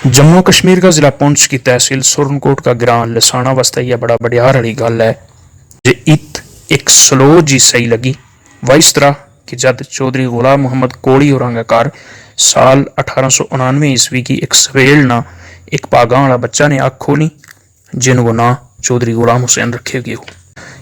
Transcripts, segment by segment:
जम्मू कश्मीर का ज़िला पुंछ की तहसील सुरनकोट का ग्रां लसाना वास्ते यह बड़ा बड़ियार वाली गल है जे इत एक स्लो जी सही लगी। वह इस तरह कि जब चौधरी गुलाम मोहम्मद कोड़ी और कार साल 1899 ईस्वी की एक सवेल ना एक पागा वाला बच्चा ने आँख खोली जिनको ना चौधरी गुलाम हुसैन रखे गए।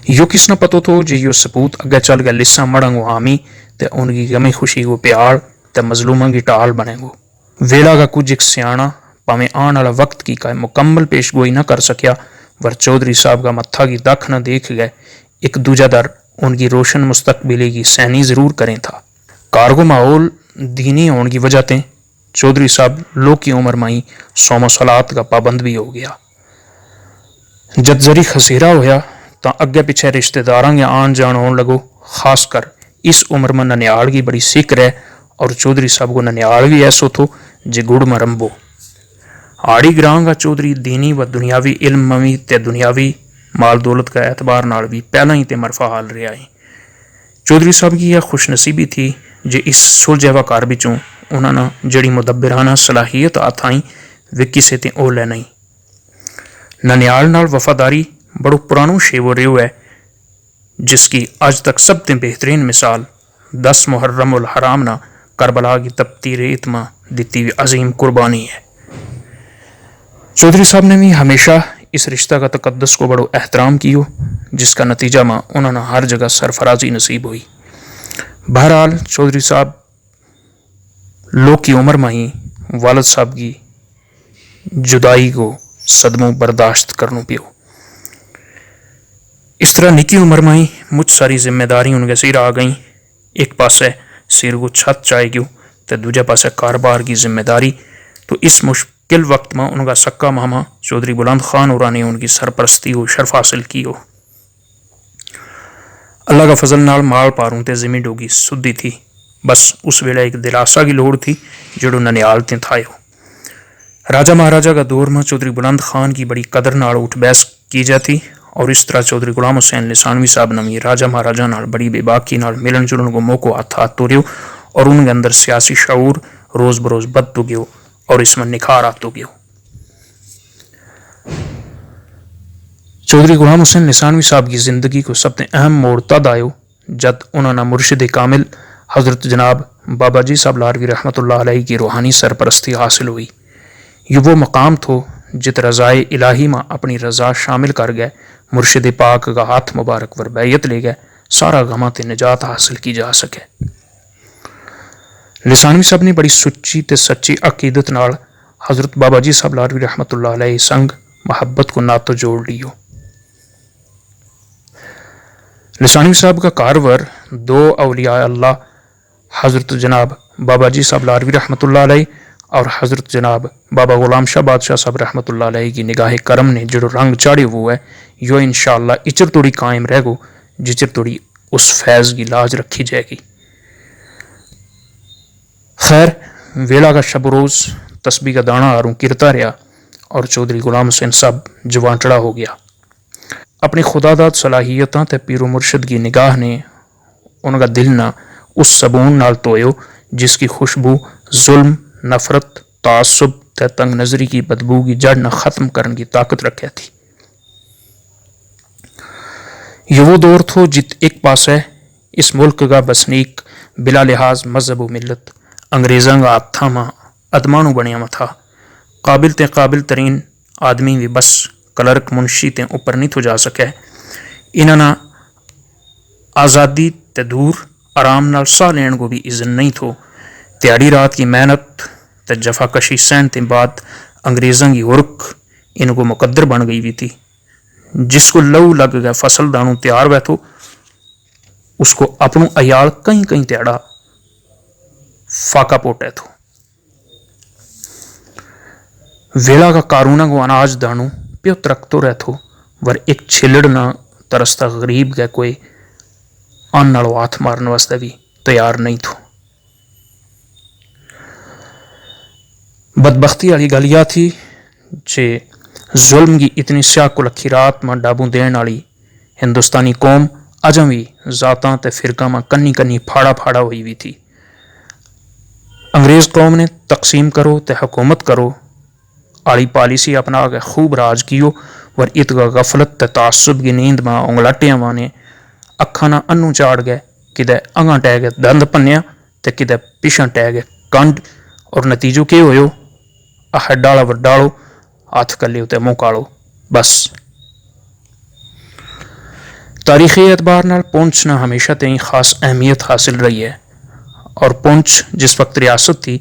यो किस न पतो तो जे यो सपूत अगे चल गया लिस्सा मड़ंगो हामी ते उनकी गमी खुशी को प्यार ते मजलूमा की टाल बनेगो। वेला का कुछ एक सियाना भावें आने वाला वक्त की का मुकम्मल पेशगोई न कर सकिया वर चौधरी साहब का मत्था की दख न देख गए एक दूजा दर उनकी रोशन मुस्तकबिली की सैनी जरूर करें था। कारगो माहौल दीनी होने की वजह से चौधरी साहब लोग की उम्र में ही सोमो सलात का पाबंद भी हो गया। जद जरी खसीरा होया तो अगे पिछे रिश्तेदार के आन जान होने लगो। खासकर इस उम्र में ननियाल की बड़ी सिक्र है और चौधरी साहब को ननियाल भी ऐसो थो जे गुड़ मरम्बो। आड़ी ग्रां का चौधरी दीनी व दुनियावी इल्म मवी ते दुनियावी माल दौलत का एतबार नाल भी पहला ही ते मरफा हाल रहा है। चौधरी साहब की यह खुशनसीबी थी जे इस सुलझेवा कार बिचों उन्होंने जड़ी मुदब्बिराना सलाहियत आथाई वे किसे ते ओले नहीं। ननियाल नाल वफादारी बड़ो पुरानो शेवो रियो है जिसकी अज तक सब ते बेहतरीन मिसाल 10 मुहर्रम उल हराम ना करबला की तपती रेत में दिती हुई अजीम कुर्बानी है। चौधरी साहब ने भी हमेशा इस रिश्ता का तकद्दस को बड़ो एहतराम कियो जिसका नतीजा में उन्होंने हर जगह सरफराजी नसीब हुई। बहरहाल चौधरी साहब लोग की उम्र में ही वालद साहब की जुदाई को सदमों बर्दाश्त करना पियो। इस तरह निकी उम्र में ही मुझ सारी जिम्मेदारी उनके सिर आ गई। एक पासे सिर को छत चाहे गयो तो दूजे पासे कारोबार की जिम्मेदारी। तो इस मुश्किल वक्त में उनका सक्का मामा चौधरी बुलंद खान और ने उनकी सरपरस्ती को शर्फ हासिल की हो। अल्लाह का फजल नाल माल पारूं ते जिमी डोगी सुधी थी। बस उस वेले एक दिलासा की लोड़ थी जो ननियाल ते थायो। राजा महाराजा का दौर में चौधरी बुलंद खान की बड़ी कदर नाल उठ बहस की जाती और इस तरह चौधरी गुलाम हुसैन लिसानवी साहब ने भी राजा महाराजा नाल बड़ी बेबाकी नाल मिलन जुलन को मौको हाथ तोड़ियो और उनके अंदर सियासी शऊर रोज बरोज बदतू गयो और इसमें निखार आतो गयो। चौधरी गुलाम हुसैन निसानवी साहब की जिंदगी को सबसे अहम मोड़ तद आयो जब उन्होंने मुर्शिद कामिल हजरत जनाब बाबा जी साहब लारवी रहमतुल्लाह अलैहि की रूहानी सरपरस्ती हासिल हुई। ये वो मकाम थो जित रज़ाए इलाही में अपनी रज़ा शामिल कर गए मुर्शिद पाक का हाथ मुबारक वर बैयत ले गए सारा गमा ते निजात हासिल की जा सके। लिसानवी साहब ने बड़ी सुच्ची ते सच्ची अकीदत नाल हजरत बाबा जी साहब लारवी रहमतुल्लाह अलैहि संग मोहब्बत को नातो जोड़ लियो। लिसानवी साहब का कारवर दो अवलिया अल्लाह हजरत जनाब बाबा जी साहब लारवी रहमतुल्लाह अलैहि और हजरत जनाब बाबा गुलाम शाह बादशाह साहब रहमतुल्लाह अलैहि की निगाह करम ने जो रंग चाड़े वो है यो इंशाअल्लाह इचर तोड़ी कायम रहेगो जिचर तोड़ी उस फैज़ की लाज रखी जाएगी। खैर वेला का शब रोज़ तस्बीह का दाना आरूं किरता रहा और चौधरी गुलाम हुसैन साहब जवानटड़ा हो गया। अपनी खुदादाद सलाहियतां ते पीरो मुर्शद की निगाह ने उनका दिल ना उस सबून नाल तोयो जिसकी खुशबू जुल्म नफरत तासुब ते तंग नजरी की बदबू की जड़ न खत्म करने की ताकत रखे थी। ये वो दौर थो जित एक पास है इस मुल्क का बसनीक बिला लिहाज मजहब व मिलत अंग्रेज़ों का हाथा में अदमानू बनिया में था। काबिल तरीन आदमी भी बस क्लर्क मुंशी ते ऊपर नहीं तो जा सके। इन्होंने आज़ादी ते दूर आराम नाल साह लेने को भी इज़न नहीं थो। त्याड़ी रात की मेहनत ते जफाकशी सहन के बाद अंग्रेज़ों की उर्क इनको मुकद्दर बन गई हुई थी। जिसको लहू लग गया फसल दानू तैयार हुआ तो उसको अपनों अयाल कहीं कहीं त्याड़ा फाका पोटे थो। वेला का कारूना को अनाज दानू प्यो तरकतो रहतो वर एक छिलड़ ना तरसता गरीब गए कोई अन्न नालों हाथ मारने वास्ते भी तैयार नहीं थो। बदबख्ती वाली गल यह थी जे जुल्म की इतनी स्याह कुलखी रात में डाबू देने वाली हिंदुस्तानी कौम अजम भी जातां ते फिरका में कन्नी कन्नी फाड़ा फाड़ा हुई भी थी। अंग्रेज़ कौम ने तकसीम करो ते हुकूमत करो आली पॉलिसी अपना के खूब राज कियो वर इत गफलत ते तासुब की नींद में उंगलाटियां वाने अखा ना अन्नू चाड़ गए किदे अंगा टह गए दंद भन्निया ते किदे पिछा टह गए कंड और नतीजो के होयो हड्डाला वड्डालो हाथ कले उते मुँह कालो। बस तारीखी एतबार नाल पुंछ ना हमेशा ते खास अहमियत हासिल रही है और पुंछ जिस वक्त रियासत थी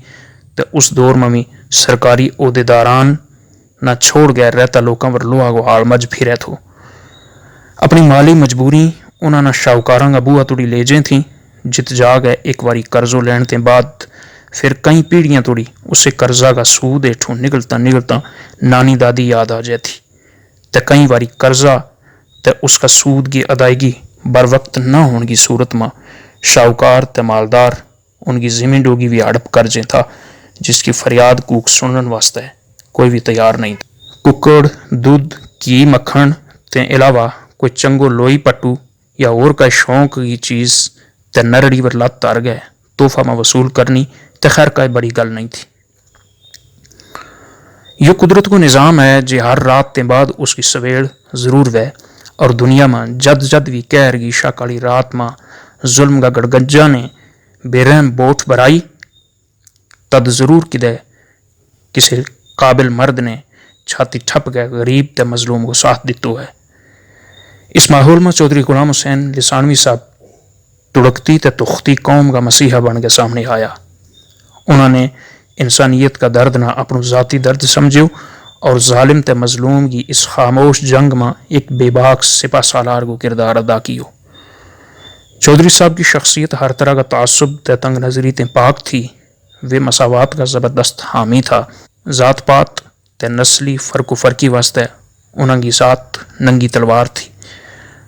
तो उस दौर में भी सरकारी अहदेदारान ना छोड़ गया रहता लोगों पर लोहा को हाल मज फिरे थो। अपनी माली मजबूरी उन्होंने शाहूकारा का बूहा तुड़ी ले जे थी जित जा गए एक बारी कर्जो लैन के बाद फिर कई पीढ़ियां तोड़ी उसे कर्जा का सूद हेठों निकलता निकलता नानी दादी याद आ जाती तो कई बारी कर्जा तो उसका सूद की अदायगी बर वक्त न होने की सूरत में शाहूकार ते मालदार उनकी ज़मीन डोगी भी हड़प कर जे था जिसकी फरियाद कूक सुनने वास्ते कोई भी तैयार नहीं था। कुकड़ दूध घी मक्खन के अलावा कोई चंगो लोई पट्टू या और का शौक की चीज़ ते नरड़ी पर लत तार गए तोहफा में वसूल करनी तो खैर का बड़ी गल नहीं थी। यो कुदरत को निज़ाम है जो हर रात के बाद उसकी सवेर ज़रूर वह और दुनिया में जद जद भी कहर की शाकाली रात में जुल्म का गड़गज्जा ने बेरहम बोठ बराई तद जरूर किदे किसी काबिल मर्द ने छाती ठप गए गरीब ते मजलूम को साथ दितो है। इस माहौल में चौधरी गुलाम हुसैन लिसानवी साहब तुड़कती ते तुख्ती कौम का मसीहा बन के सामने आया। उन्होंने इंसानियत का दर्द ना अपना ज़ाती दर्द समझो और जालिम ते मजलूम की इस खामोश जंग में एक बेबाक सिपा सालार को किरदार अदा कियो। चौधरी साहब की शख्सियत हर तरह का तासुब ते तंग नजरी ते पाक थी। वे मसावात का ज़बरदस्त हामी था। ज़ात पात ते नस्ली फ़र्क फ़र्की वास्ते उनकी ज़ात नंगी तलवार थी।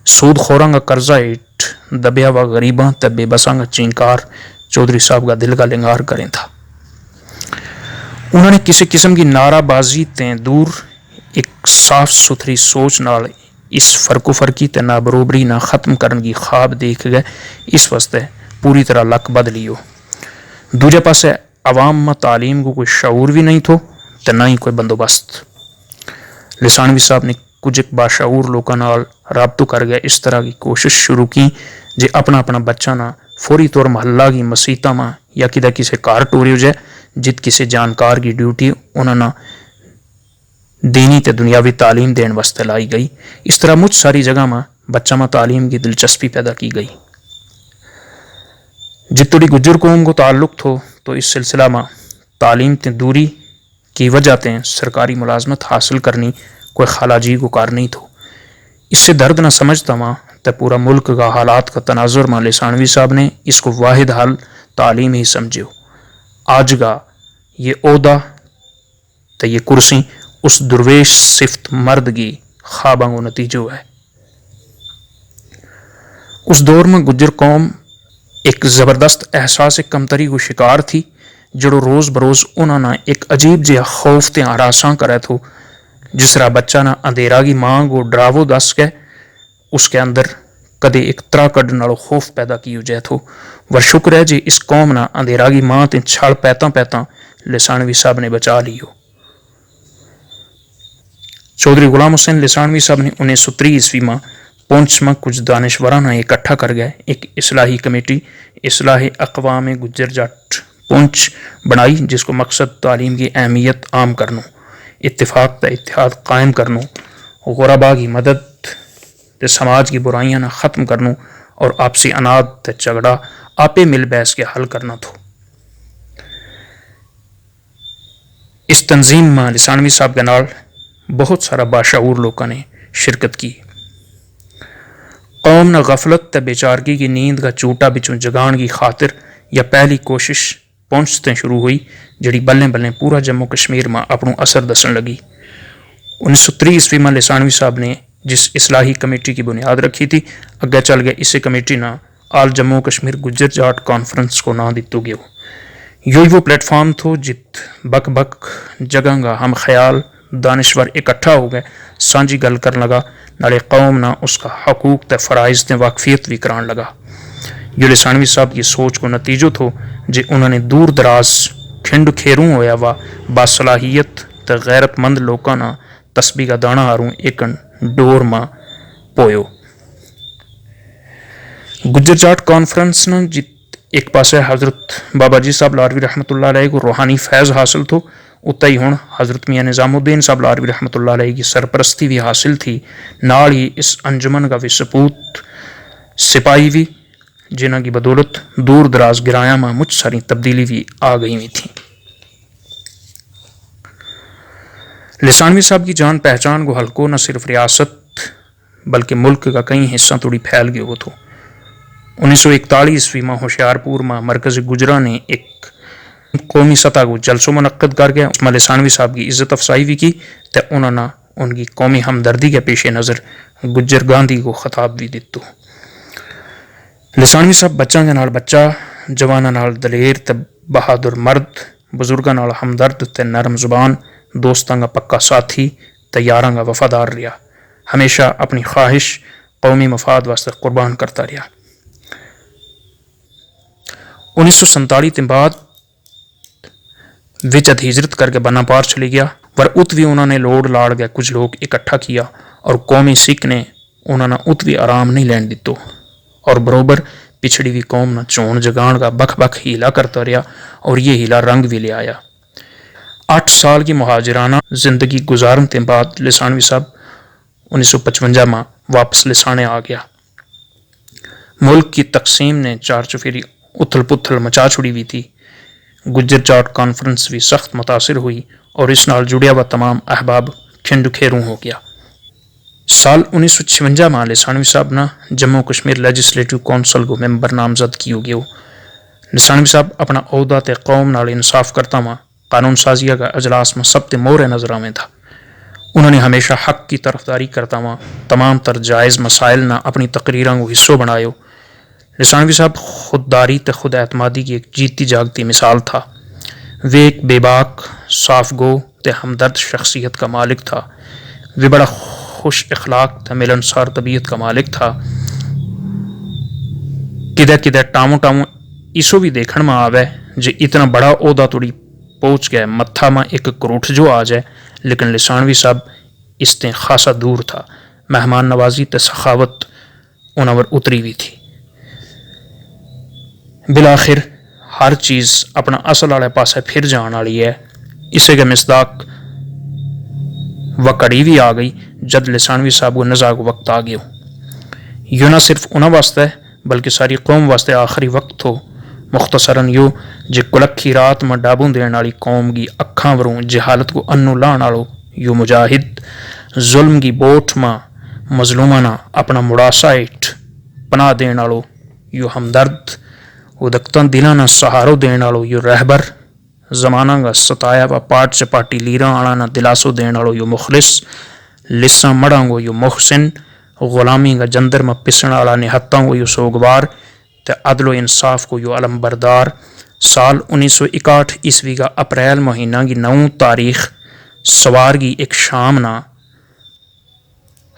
सूद खोरां का कर्जा हेठ दबिया व गरीबां ते बेबसां का चींकार चौधरी साहब का दिल का लिंगार करें था। उन्होंने किसी किस्म की नाराबाजी ते दूर एक साफ सुथरी सोच नाल इस फ़र्क फ़र्की ते नाबरोबरी ना ख़त्म करने की ख्वाब देख गए इस वास्ते पूरी तरह लक बदलियो। दूजे पासे अवाम में तालीम को कोई शऊर भी नहीं थो तो ना ही कोई बंदोबस्त। लिसानवी साहब ने कुछ एक बाशऊर लोगों नाल राबतो कर गए इस तरह की कोशिश शुरू की जे अपना अपना बच्चा ना फौरी तौर महल्ला की मसीता में या किदा किसी कार टोरी हो जाए जित किसी जानकार की ड्यूटी उन्होंने दीनी ते दुनियावी तालीम देने वास्ते लाई गई। इस तरह मुझ सारी जगह में बच्चा में तालीम की दिलचस्पी पैदा की गई। जितनी गुज्जर कौम को ताल्लुक थो तो इस सिलसिला में तालीम ते दूरी की वजह से सरकारी मुलाजमत हासिल करनी कोई खालाजी को कार नहीं थो। इससे दर्द न समझता माँ तो पूरा मुल्क का हालात का तनाजुर में लिसानवी साहब ने इसको वाहिद हल तालीम ही समझो। आज का ये ओहदा तो ये कुर्सी उस दुर्वेश सिफ्त मर्द की ख्वाबा को नतीजो है। उस दौर में गुज्जर कौम एक ज़बरदस्त एहसास कमतरी को शिकार थी जड़ो रोज़ बरोज़ उन्होंने एक अजीब जिहा खौफ ते हरासा करे थो। जिस तरह बच्चा ना अंधेरा की माँ को डरावो दस के उसके अंदर कदे एक त्राह कढ़ने वालों खौफ पैदा कियो जाए थो। वर शुक्र है जी इस कौम ना अंधेरा की माँ ते छल पैता पैता लिसानवी साहब ने बचा लियो। चौधरी गुलाम हुसैन लिसानवी साहब ने 1930 ईस्वी में पुंछ में कुछ दानिशवराना इकट्ठा कर गए एक इस्लाही कमेटी इस्लाह अक़वाम गुज्जर जट पुंछ बनाई जिसको मकसद तालीम की अहमियत आम करनो इत्तेफाक व इत्तेहाद कायम करनो गुरबा की मदद ते समाज की बुराइयां ना ख़त्म करनो और आपसी अनाद ते झगड़ा आपे मिल बहस के हल करना थो। इस तंजीम में लिसानवी साहब के नाल बहुत सारा बाशऊर लोगों ने शिरकत की। कौम न गफलत ते बेचारगी की नींद का चूटा बिचों जगान की खातिर या पहली कोशिश पहुँचते शुरू हुई जड़ी बल्लें बल्लें पूरा जम्मू कश्मीर में अपनों असर दसन लगी। 1930 ईस्वी में लिसानवी साहब ने जिस इस्लाही कमेटी की बुनियाद रखी थी अगे चल गए इसी कमेटी ना आल जम्मू कश्मीर गुज्जर जाट कॉन्फ्रेंस को ना दितो गयो। यो वो प्लेटफॉर्म थो जित बक बक जगह का हम ख्याल दानिश्वर इकट्ठा हो गए सांझी गल कर लगा नाले कौम ना उसका हकूक ते फ़राइज़ ते वाकफियत भी करान लगा। यो लिसानवी साहब की सोच को नतीजो थो जे उन्होंने दूर दराज खिंड खेरूं होया वा बासलाहियत تے غیرت مند لوکاں نہ تسبیح کا دانا ہاروں ایکن ڈور ماں پویو۔ گجر جاٹ کانفرنس نہ جت ایک پاسے حضرت بابا جی صاحب لاروی رحمۃ اللہ علیہ کو روحانی فیض حاصل تھو، اتنا ہی ہوں حضرت میاں نظام الدین صاحب لاروی رحمۃ اللہ علیہ کی سرپرستی بھی حاصل تھی، نال ہی اس انجمن کا بھی سپوت سپاہی بھی، جنہاں کی بدولت دور دراز گرایا میں مجھ ساری تبدیلی بھی آ گئی ہوئی تھی۔ لسانوی صاحب کی جان پہچان کو حلقوں نہ صرف ریاست بلکہ ملک کا کئی حصہ توڑی پھیل گئے ہو تو 1941 میں ہوشیارپور میں مرکز گجرا نے ایک قومی سطح کو جلسوں منعقد کر گیا، اس میں لسانوی صاحب کی عزت افزائی بھی کی تو انہوں نے ان کی قومی ہمدردی کے پیش نظر گجر گاندھی کو خطاب بھی دیتو۔ لسانوی صاحب بچوں کے نال بچہ، جواناں نال دلیر تے بہادر مرد، بزرگاں نال ہمدرد تے نرم زبان، دوستاں کا پکا ساتھی تے یاراں کا وفادار رہا، ہمیشہ اپنی خواہش قومی مفاد واسطے قربان کرتا رہا۔ 1947 کے بعد وچ ہجرت کر کے بنا پار چلی گیا، پر ات بھی انہوں نے لوڑ لاڑ گئے کچھ لوگ اکٹھا کیا اور قومی سکھ نے انہوں نے ات بھی آرام نہیں لین دیتو اور بروبر پچھڑی ہوئی قوم نہ چون جگان کا بکھ بکھ ہیلا کرتا رہا اور یہ ہیلا رنگ بھی لے آیا۔ 8 سال کی مہاجرانہ زندگی گزارن کے بعد لسانوی صاحب 1955 میں واپس لسانے آ گیا۔ ملک کی تقسیم نے چار چفیری اتھل پتھل مچا چھڑی ہوئی تھی، گجر جاٹ کانفرنس بھی سخت متاثر ہوئی اور اس نال جڑیا ہوا تمام احباب کھنڈ کھیروں ہو گیا۔ سال 1956 میں لسانوی صاحب نے جموں کشمیر لیجسلیٹو کونسل کو ممبر نامزد کیو گئے۔ لسانوی صاحب اپنا عہدہ تے قوم نال انصاف کرتا ہوا قانون سازیہ کا اجلاس میں سب تے مورے نظر میں تھا۔ انہوں نے ہمیشہ حق کی طرفداری کرتا ہوا تمام تر جائز مسائل نہ اپنی تقریراں کو حصوں بنایو۔ لسانوی صاحب خودداری تے خود اعتمادی کی ایک جیتی جاگتی مثال تھا۔ وہ ایک بے باک، صاف گو تے ہمدرد شخصیت کا مالک تھا۔ وہ بڑا خوش اخلاق تے ملنسار طبیعت کا مالک تھا۔ کدے کدے ٹامو ٹامو اسو بھی دیکھن میں آوے جے اتنا بڑا عہدہ توڑی پہنچ گئے متھا میں ایک کروٹھ جو آ جائے، لیکن لسانوی صاحب اس سے خاصا دور تھا۔ مہمان نوازی تے سخاوت انہاں پر اتری ہوئی تھی۔ بالآخر ہر چیز اپنا اصل والے پاسے پھر جان والی ہے، اسے کے مصداق وکڑی بھی آ گئی جد لسانوی صاحب کو نزا کو وقت آ گیا۔ یوں نہ صرف انہاں واسطے بلکہ ساری قوم واسطے آخری وقت ہو۔ مختصراً یوں جے کلکھی رات میں ڈابوں دین والی قوم کی اکھاں وروں جہالت کو انو لان والو، یوں مجاہد ظلم کی بوٹھ میں مظلوماں نہ اپنا مڑاسا ہیٹھ پناہ دین والو، یوں ہمدرد ادکتاں دلاں نہ سہارو دین والو، یوں رہبر زمانہ کا ستایا و پاٹ چپاٹی لیراں والا نہ دلاسو دین والو، یوں مخلص لساں مڑاں گو، یوں محسن غلامی کا جندر میں پسن والا، نہتاں کو یوں سوگوار تے عدل و انصاف کو یوں علم بردار۔ سال 1961 عیسوی کا اپریل مہینہ کی 9 تاریخ سوار کی ایک شام نہ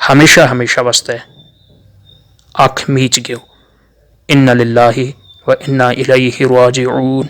ہمیشہ ہمیشہ واسطے آنکھ میچ گیو۔ انا للہ و انا الیہ راجعون۔